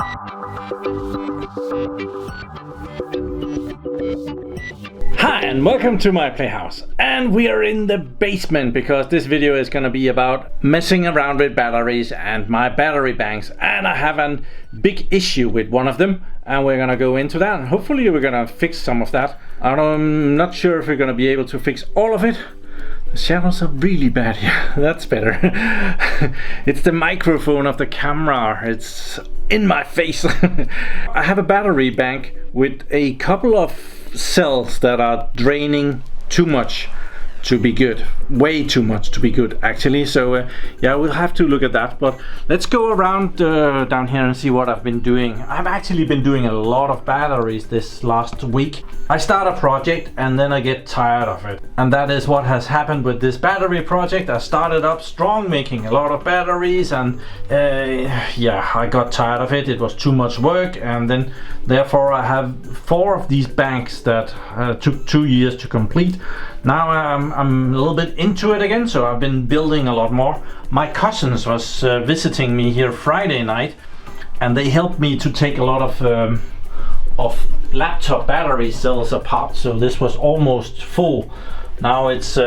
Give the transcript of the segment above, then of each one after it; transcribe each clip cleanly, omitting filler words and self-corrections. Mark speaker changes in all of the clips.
Speaker 1: Hi and welcome to my playhouse, and we are in the basement because this video is going to be about messing around with batteries and my battery banks, and I have a big issue with one of them and we're going to go into that and hopefully we're going to fix some of that. I'm not sure if we're going to be able to fix all of it. The shadows are really bad here. That's better. It's the microphone of the camera. It's in my face. I have a battery bank with a couple of cells that are draining too much to be good. Way too much to be good, actually. So yeah, we'll have to look at that. But let's go around down here and see what I've been doing. I've actually been doing a lot of batteries this last week. I start a project and then I get tired of it. And that is what has happened with this battery project. I started up strong, making a lot of batteries, and yeah, I got tired of it. It was too much work, and then therefore I have 4 of these banks that took 2 years to complete. Now I'm a little bit into it again, so I've been building a lot more. My cousins was visiting me here Friday night, and they helped me to take a lot of laptop battery cells apart. So this was almost full. Now it's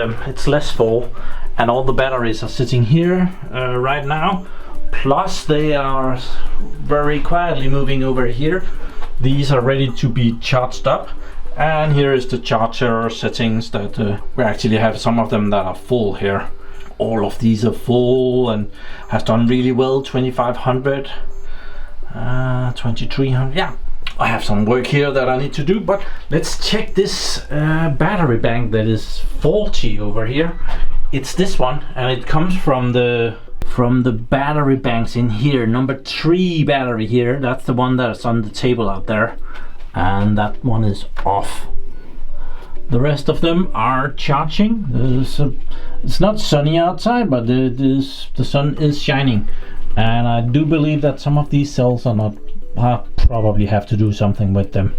Speaker 1: less full, and all the batteries are sitting here right now. Plus they are very quietly moving over here. These are ready to be charged up. And here is the charger settings that we actually have some of them that are full here. All of these are full and has done really well. 2500, 2300. Yeah, I have some work here that I need to do, but let's check this battery bank that is faulty over here. It's this one, and it comes from the battery banks in here. Number 3 battery here. That's the one that's on the table out there. And that one is off. The rest of them are charging. It's not sunny outside, but the sun is shining, and I do believe that some of these cells are not. I probably have to do something with them.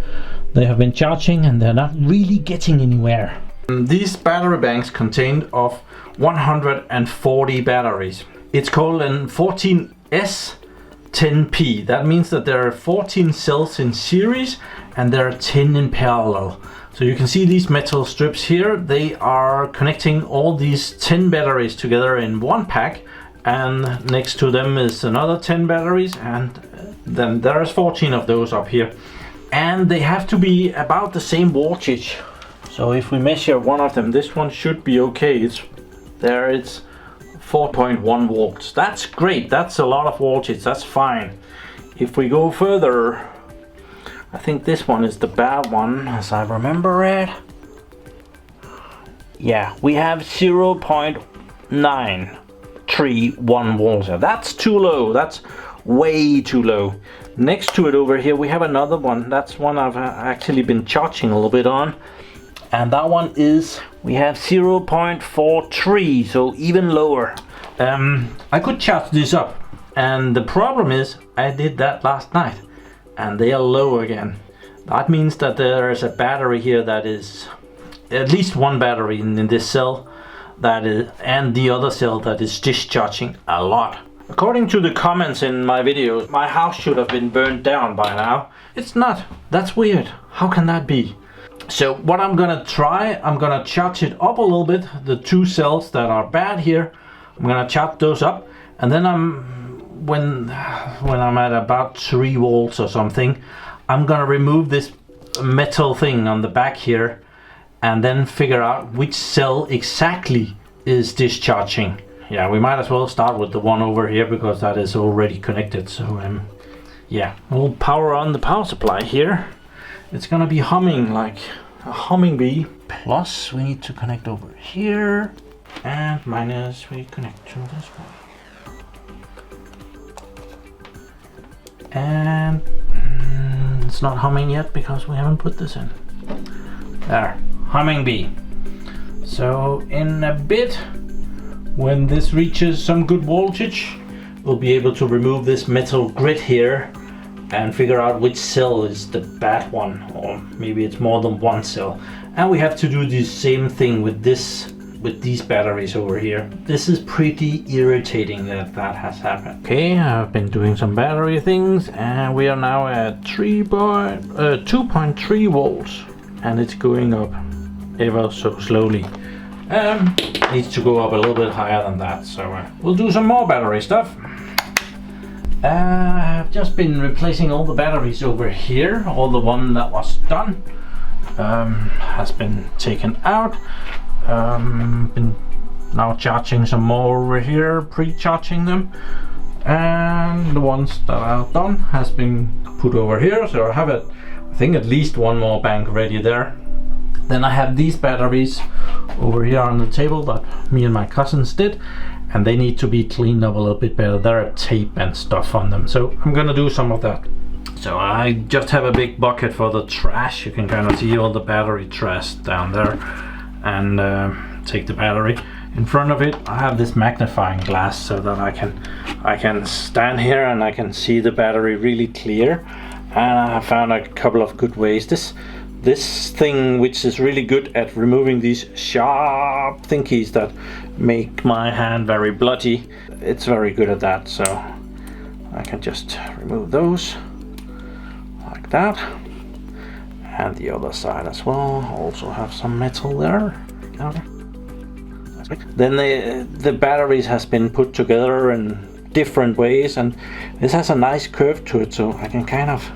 Speaker 1: They have been charging and they're not really getting anywhere. These battery banks contain of 140 batteries. It's called an 14S 10P. That means that there are 14 cells in series and there are 10 in parallel. So you can see these metal strips here. They are connecting all these 10 batteries together in one pack, and next to them is another 10 batteries, and then there's 14 of those up here, and they have to be about the same voltage. So if we measure one of them, this one should be okay. It's 4.1 volts. That's great. That's a lot of voltage. That's fine. If we go further, I think this one is the bad one, as I remember it. Yeah, we have 0.931 volts. That's too low. That's way too low. Next to it over here, we have another one. That's one I've actually been charging a little bit on. And that one is, we have 0.43, so even lower. I could charge this up, and the problem is I did that last night and they are low again. That means that there is a battery here that is, at least one battery in this cell that is, and the other cell that is discharging a lot. According to the comments in my videos, my house should have been burned down by now. It's not. That's weird. How can that be? So what I'm gonna try, I'm gonna charge it up a little bit. The 2 cells that are bad here, I'm gonna charge those up, and then when I'm at about 3 volts or something, I'm gonna remove this metal thing on the back here and then figure out which cell exactly is discharging. Yeah, we might as well start with the one over here because that is already connected. So yeah, we'll power on the power supply here. It's gonna be humming like a humming bee. Plus we need to connect over here, and minus we connect to this one. And it's not humming yet because we haven't put this in. There, humming bee. So in a bit, when this reaches some good voltage, we'll be able to remove this metal grid here and figure out which cell is the bad one, or maybe it's more than one cell. And we have to do the same thing with this with these batteries over here. This is pretty irritating that has happened. Okay, I've been doing some battery things and we are now at 2.3 volts and it's going up ever so slowly. Needs to go up a little bit higher than that, so we'll do some more battery stuff. I've just been replacing all the batteries over here. All the one that was done has been taken out. Been now charging some more over here, pre-charging them, and the ones that are done has been put over here. So I have I think at least one more bank ready there. Then I have these batteries over here on the table that me and my cousins did, and they need to be cleaned up a little bit better. There are tape and stuff on them, so I'm gonna do some of that. So I just have a big bucket for the trash. You can kind of see all the battery trash down there, and take the battery. In front of it I have this magnifying glass so that I can stand here and I can see the battery really clear. And I found a couple of good ways. This thing, which is really good at removing these sharp thingies that make my hand very bloody, it's very good at that. So I can just remove those like that, and the other side as well. Also have some metal there. Then the batteries has been put together in different ways, and this has a nice curve to it, so I can kind of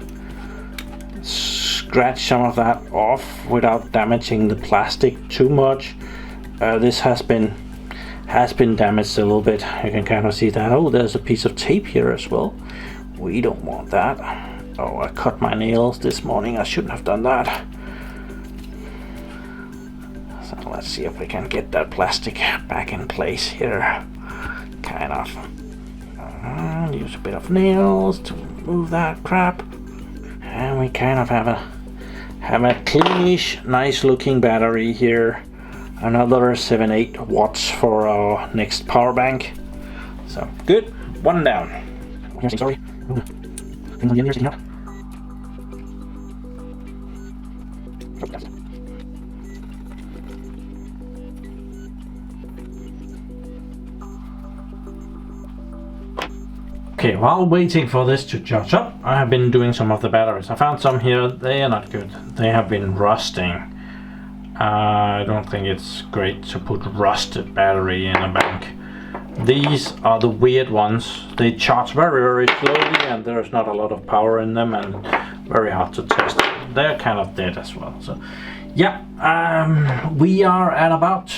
Speaker 1: scratch some of that off without damaging the plastic too much. This has been damaged a little bit. You can kind of see that. Oh, there's a piece of tape here as well. We don't want that. Oh, I cut my nails this morning. I shouldn't have done that. So let's see if we can get that plastic back in place here. Kind of. Use a bit of nails to remove that crap. And we kind of have a cleanish, nice looking battery here. Another 7-8 watts for our next power bank. So good, one down. Sorry. Things on the end here sticking up. Okay, while waiting for this to charge up, I have been doing some of the batteries. I found some here. They are not good. They have been rusting. I don't think it's great to put rusted battery in a bank. These are the weird ones. They charge very, very slowly, and there's not a lot of power in them, and very hard to test. They're kind of dead as well. So yeah, we are at about,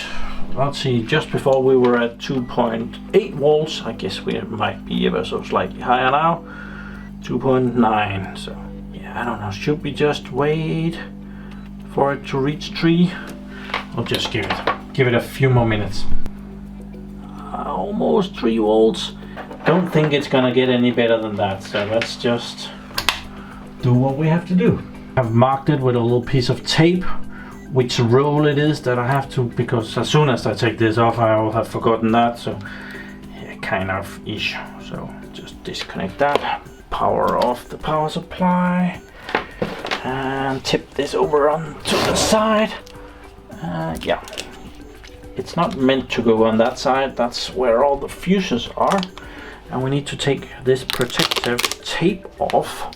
Speaker 1: let's see, just before we were at 2.8 volts. I guess we might be ever so slightly higher now. 2.9. So yeah, I don't know. Should we just wait for it to reach 3? I'll just give it a few more minutes. Almost 3 volts. Don't think it's gonna get any better than that. So let's just do what we have to do. I've marked it with a little piece of tape which roll it is that I have to, because as soon as I take this off I will have forgotten that. So yeah, kind of ish. So just disconnect that, power off the power supply, and tip this over onto the side. Yeah, it's not meant to go on that side. That's where all the fuses are, and we need to take this protective tape off.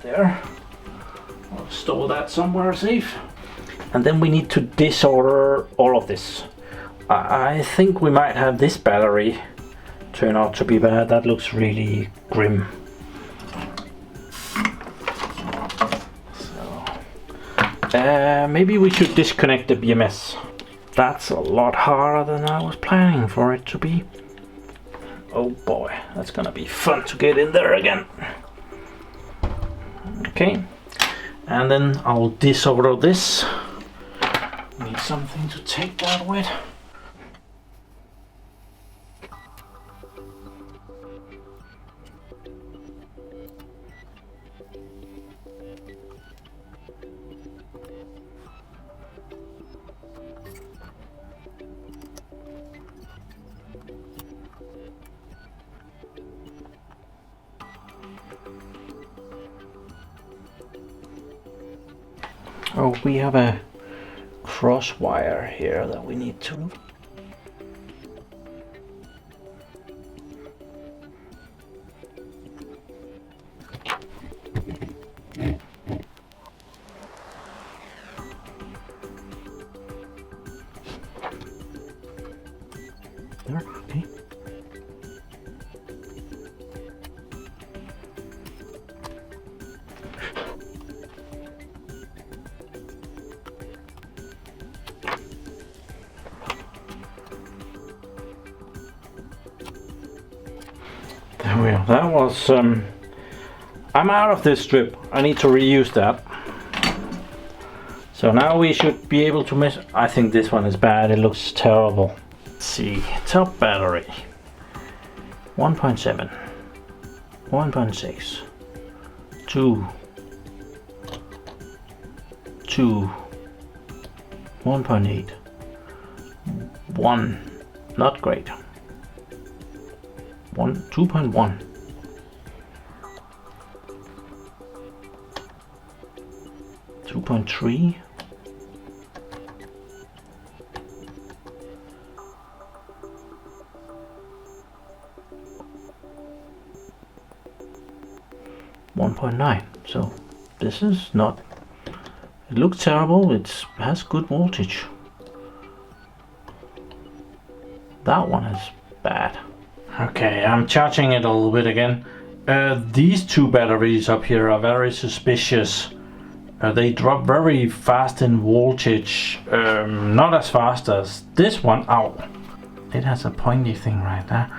Speaker 1: There, I'll store that somewhere safe. And then we need to disorder all of this. I think we might have this battery turn out to be bad. That looks really grim. So maybe we should disconnect the BMS. That's a lot harder than I was planning for it to be. Oh boy, that's gonna be fun to get in there again. Okay, and then I'll disorder this. Need something to take that with. Oh, we have a cross wire here that we need to. There, okay. There we are. That was I'm out of this strip. I need to reuse that. So now we should be able to measure. I think this one is bad. It looks terrible. Let's see. Top battery 1.7, 1.6, 2, 1.8, 1. Not great. 2.1. 2.3. 1.9. So this is not, it looks terrible. It has good voltage. That one is bad. Okay, I'm charging it a little bit again. These two batteries up here are very suspicious. They drop very fast in voltage, not as fast as this one. Ow! It has a pointy thing right there.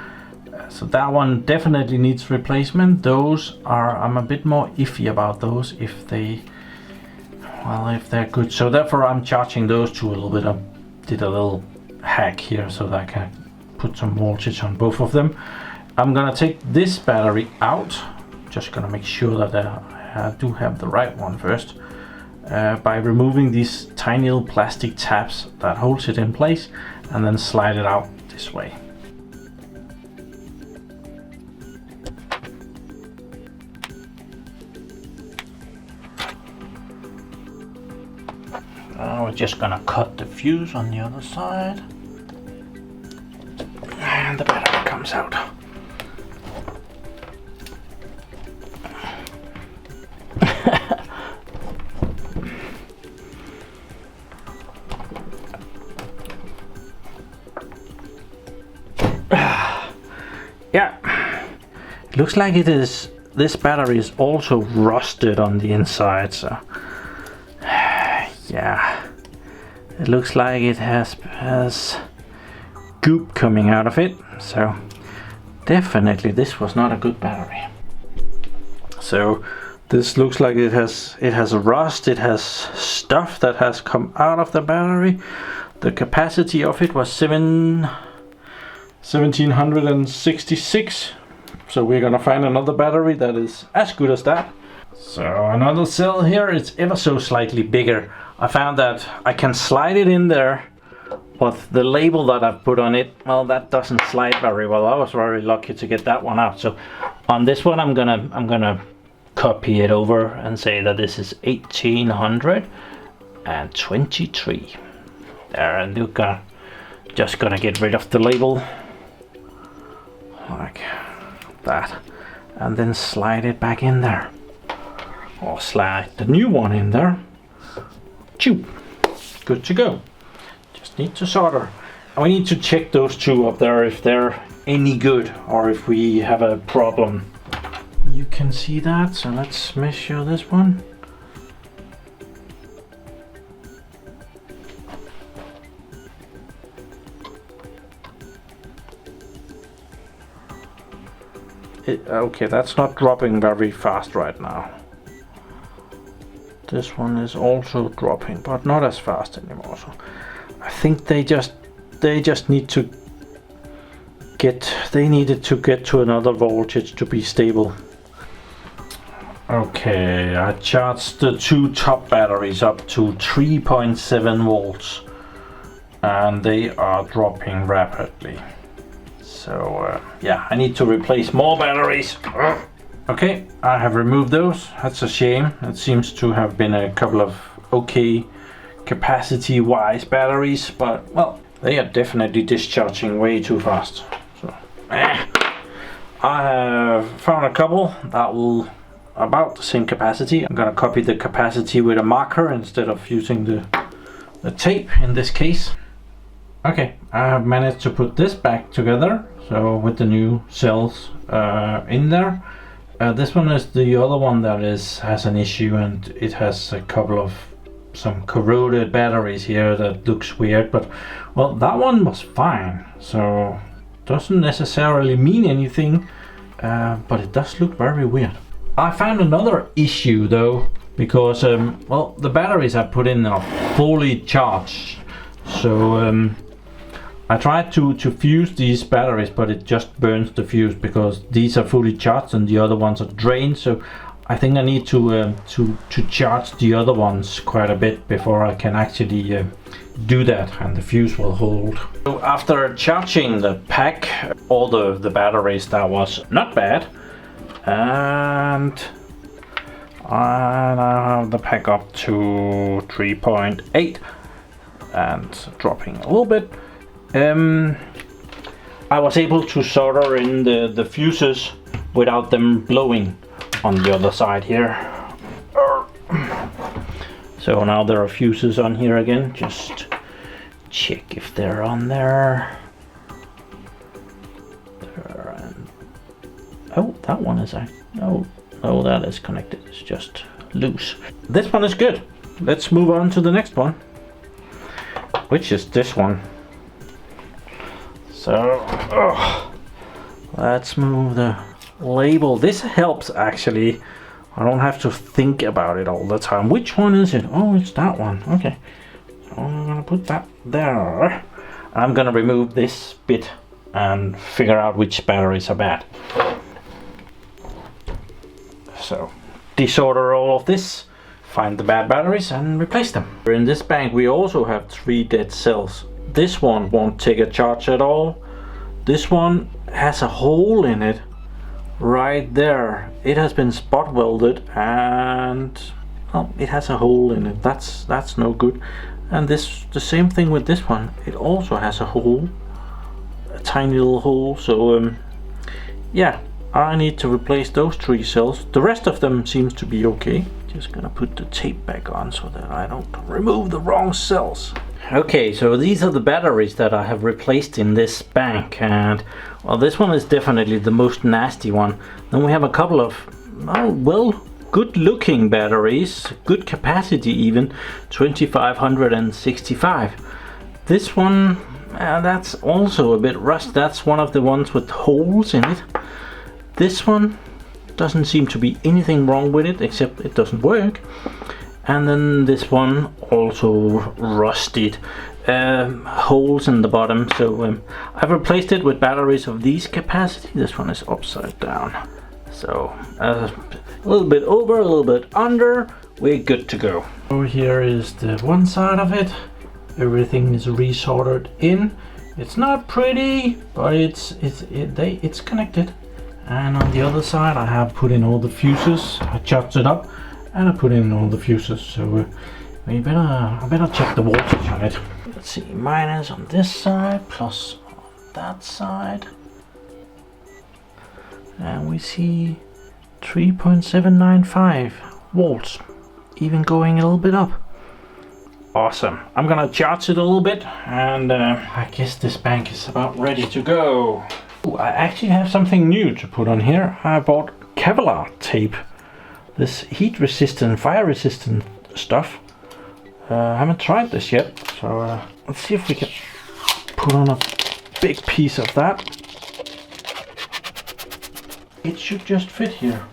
Speaker 1: So that one definitely needs replacement. Those are, I'm a bit more iffy about those if they're good. So therefore I'm charging those two a little bit. I did a little hack here so that I can put some voltage on both of them. I'm gonna take this battery out. Just gonna make sure that I do have the right one first. By removing these tiny little plastic tabs that holds it in place and then slide it out this way. We're just gonna cut the fuse on the other side. And the battery comes out. Yeah, it looks like it is. This battery is also rusted on the inside, so yeah, it looks like it has goop coming out of it. So definitely this was not a good battery. So this looks like it has rust. It has stuff that has come out of the battery. The capacity of it was 1766. So we're gonna find another battery that is as good as that. So another cell here, it's ever so slightly bigger. I found that I can slide it in there, but the label that I've put on it, well, that doesn't slide very well. I was very lucky to get that one out. So on this one I'm gonna copy it over and say that this is 1823 there, and you're just gonna get rid of the label like that and then slide it back in there, or slide the new one in there. Chew. Good to go. Just need to solder, and we need to check those two up there if they're any good or if we have a problem. You can see that, so let's measure this one. Okay, that's not dropping very fast right now. This one is also dropping, but not as fast anymore. So I think they just need to needed to get to another voltage to be stable. Okay, I charged the two top batteries up to 3.7 volts and they are dropping rapidly. So yeah, I need to replace more batteries. Okay, I have removed those. That's a shame. It seems to have been a couple of okay capacity wise batteries, but well, they are definitely discharging way too fast. So I have found a couple that will about the same capacity. I'm gonna copy the capacity with a marker instead of using the tape in this case. Okay, I have managed to put this back together, so with the new cells in there. This one is the other one that has an issue, and it has a couple of some corroded batteries here that looks weird, but well, that one was fine, so doesn't necessarily mean anything, but it does look very weird. I found another issue though, because well, the batteries I put in are fully charged, so I tried to fuse these batteries, but it just burns the fuse because these are fully charged and the other ones are drained. So I think I need to charge the other ones quite a bit before I can actually do that, and the fuse will hold. So after charging the pack, all the batteries, that was not bad, and I now have the pack up to 3.8 and dropping a little bit. I was able to solder in the fuses without them blowing on the other side here. So now there are fuses on here again. Just check if they're on there. Oh, that one is oh, that is connected. It's just loose. This one is good. Let's move on to the next one, which is this one. So let's move the label. This helps actually. I don't have to think about it all the time. Which one is it? Oh, it's that one. Okay. So I'm gonna put that there. I'm gonna remove this bit and figure out which batteries are bad. So desolder all of this, find the bad batteries and replace them. In this bank we also have 3 dead cells. This one won't take a charge at all. This one has a hole in it right there. It has been spot welded and well, it has a hole in it. That's no good. And the same thing with this one. It also has a hole, a tiny little hole. So yeah, I need to replace those 3 cells. The rest of them seems to be okay. Just gonna put the tape back on so that I don't remove the wrong cells. Okay, so these are the batteries that I have replaced in this bank, and well, this one is definitely the most nasty one. Then we have a couple of well, good looking batteries, good capacity even, 2500 and 65. This one, that's also a bit rust. That's one of the ones with holes in it. This one doesn't seem to be anything wrong with it, except it doesn't work. And then this one also rusted, holes in the bottom. So I've replaced it with batteries of these capacity. This one is upside down. So a little bit over, a little bit under, we're good to go. Over here is the one side of it. Everything is resoldered in. It's not pretty, but it's connected. And on the other side I have put in all the fuses. I chopped it up and I put in all the fuses, so I better check the voltage on it. Let's see, minus on this side, plus on that side. And we see 3.795 volts, even going a little bit up. Awesome. I'm gonna charge it a little bit, and I guess this bank is about ready to go. Ooh, I actually have something new to put on here. I bought Kevlar tape. This heat resistant, fire resistant stuff. I haven't tried this yet, so let's see if we can put on a big piece of that. It should just fit here.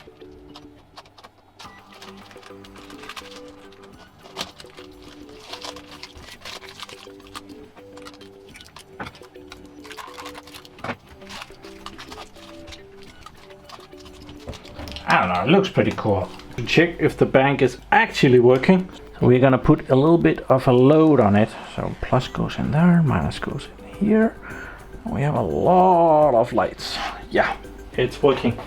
Speaker 1: I don't know, it looks pretty cool. To check if the bank is actually working, so we're gonna put a little bit of a load on it. So plus goes in there, minus goes in here. We have a lot of lights. Yeah, it's working.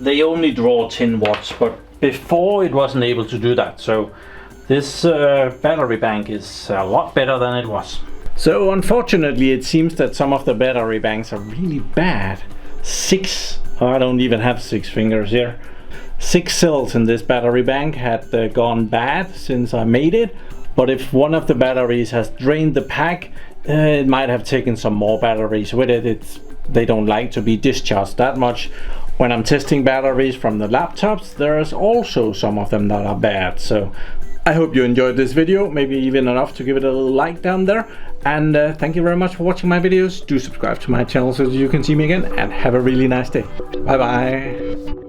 Speaker 1: They only draw 10 watts, but before it wasn't able to do that. So This battery bank is a lot better than it was. So unfortunately it seems that some of the battery banks are really bad. I don't even have 6 fingers here. 6 cells in this battery bank had gone bad since I made it. But if one of the batteries has drained the pack, it might have taken some more batteries with it. They don't like to be discharged that much. When I'm testing batteries from the laptops, there's also some of them that are bad. So I hope you enjoyed this video, maybe even enough to give it a little like down there. And thank you very much for watching my videos. Do subscribe to my channel so that you can see me again, and have a really nice day. Bye bye.